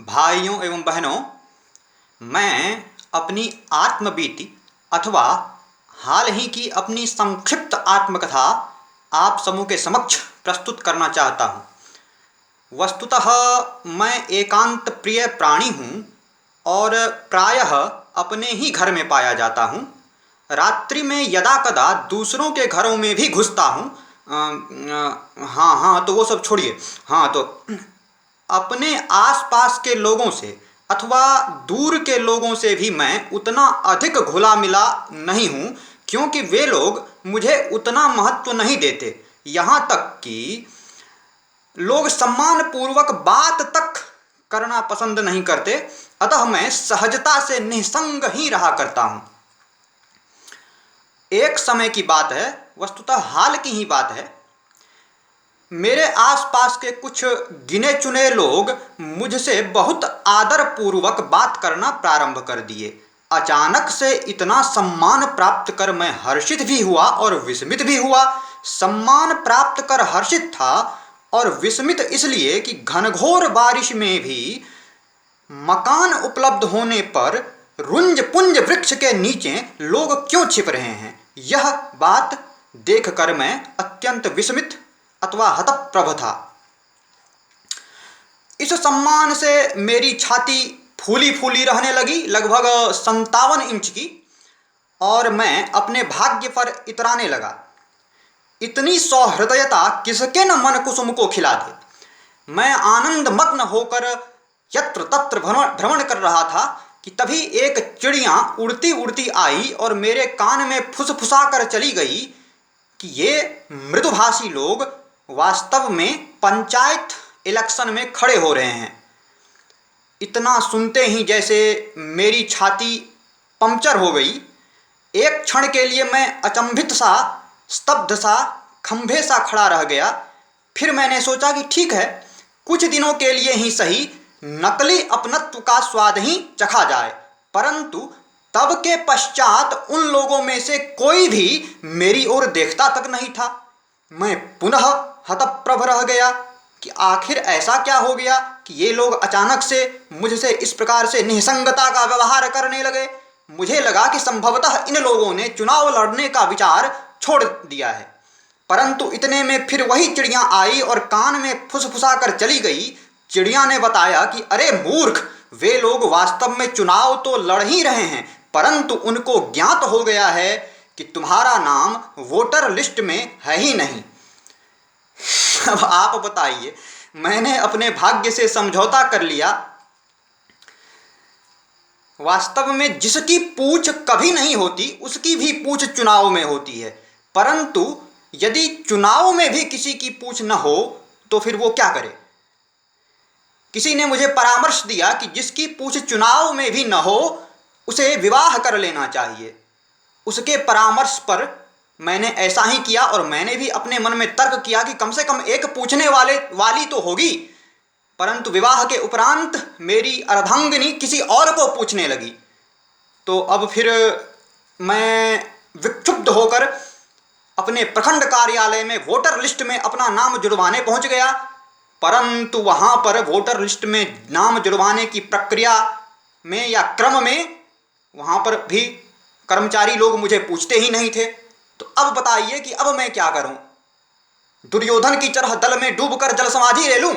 भाइयों एवं बहनों, मैं अपनी आत्मबीती अथवा हाल ही की अपनी संक्षिप्त आत्मकथा आप समूह के समक्ष प्रस्तुत करना चाहता हूँ। वस्तुतः मैं एकांत प्रिय प्राणी हूँ और प्रायः अपने ही घर में पाया जाता हूँ। रात्रि में यदा कदा दूसरों के घरों में भी घुसता हूँ। हाँ तो वो सब छोड़िए। हाँ तो अपने आसपास के लोगों से अथवा दूर के लोगों से भी मैं उतना अधिक घुला मिला नहीं हूँ, क्योंकि वे लोग मुझे उतना महत्व नहीं देते। यहाँ तक कि लोग सम्मानपूर्वक बात तक करना पसंद नहीं करते। अतः मैं सहजता से निसंग ही रहा करता हूँ। एक समय की बात है, वस्तुतः हाल की ही बात है। मेरे आसपास के कुछ गिने चुने लोग मुझसे बहुत आदरपूर्वक बात करना प्रारंभ कर दिए। अचानक से इतना सम्मान प्राप्त कर मैं हर्षित भी हुआ और विस्मित भी हुआ। सम्मान प्राप्त कर हर्षित था और विस्मित इसलिए कि घनघोर बारिश में भी मकान उपलब्ध होने पर रुंज पुंज वृक्ष के नीचे लोग क्यों छिप रहे हैं, यह बात देखकर मैं अत्यंत विस्मित अथवा हतप्रभ था। इस सम्मान से मेरी छाती फूली फूली रहने लगी, लगभग 57 इंच की, और मैं अपने भाग्य पर इतराने लगा। इतनी सौहृदयता किसके न मन कुसुम को खिला दे। मैं आनंद मग्न होकर यत्र तत्र भ्रमण कर रहा था कि तभी एक चिड़िया उड़ती उड़ती आई और मेरे कान में फुसफुसा कर चली गई कि ये मृदुभाषी लोग वास्तव में पंचायत इलेक्शन में खड़े हो रहे हैं। इतना सुनते ही जैसे मेरी छाती पंक्चर हो गई। एक क्षण के लिए मैं अचंभित सा, स्तब्ध सा, खंभे सा खड़ा रह गया। फिर मैंने सोचा कि ठीक है, कुछ दिनों के लिए ही सही नकली अपनत्व का स्वाद ही चखा जाए। परंतु तब के पश्चात उन लोगों में से कोई भी मेरी ओर देखता तक नहीं था। मैं पुनः हतप्रभ रह गया कि आखिर ऐसा क्या हो गया कि ये लोग अचानक से मुझसे इस प्रकार से निसंगता का व्यवहार करने लगे। मुझे लगा कि संभवतः इन लोगों ने चुनाव लड़ने का विचार छोड़ दिया है। परंतु इतने में फिर वही चिड़िया आई और कान में फुसफुसा कर चली गई। चिड़िया ने बताया कि अरे मूर्ख, वे लोग वास्तव में चुनाव तो लड़ ही रहे हैं, परंतु उनको ज्ञात हो गया है कि तुम्हारा नाम वोटर लिस्ट में है ही नहीं। अब आप बताइए, मैंने अपने भाग्य से समझौता कर लिया। वास्तव में जिसकी पूछ कभी नहीं होती उसकी भी पूछ चुनाव में होती है। परंतु यदि चुनाव में भी किसी की पूछ न हो तो फिर वो क्या करे। किसी ने मुझे परामर्श दिया कि जिसकी पूछ चुनाव में भी न हो उसे विवाह कर लेना चाहिए। उसके परामर्श पर मैंने ऐसा ही किया और मैंने भी अपने मन में तर्क किया कि कम से कम एक पूछने वाली तो होगी। परंतु विवाह के उपरांत मेरी अर्धांगिनी किसी और को पूछने लगी। तो अब फिर मैं विक्षुब्ध होकर अपने प्रखंड कार्यालय में वोटर लिस्ट में अपना नाम जुड़वाने पहुंच गया। परंतु वहां पर वोटर लिस्ट में नाम जुड़वाने की प्रक्रिया में या क्रम में वहां पर भी कर्मचारी लोग मुझे पूछते ही नहीं थे। तो अब बताइए कि अब मैं क्या करूं। दुर्योधन की तरह दल में डूबकर जल समाधि ले लूं?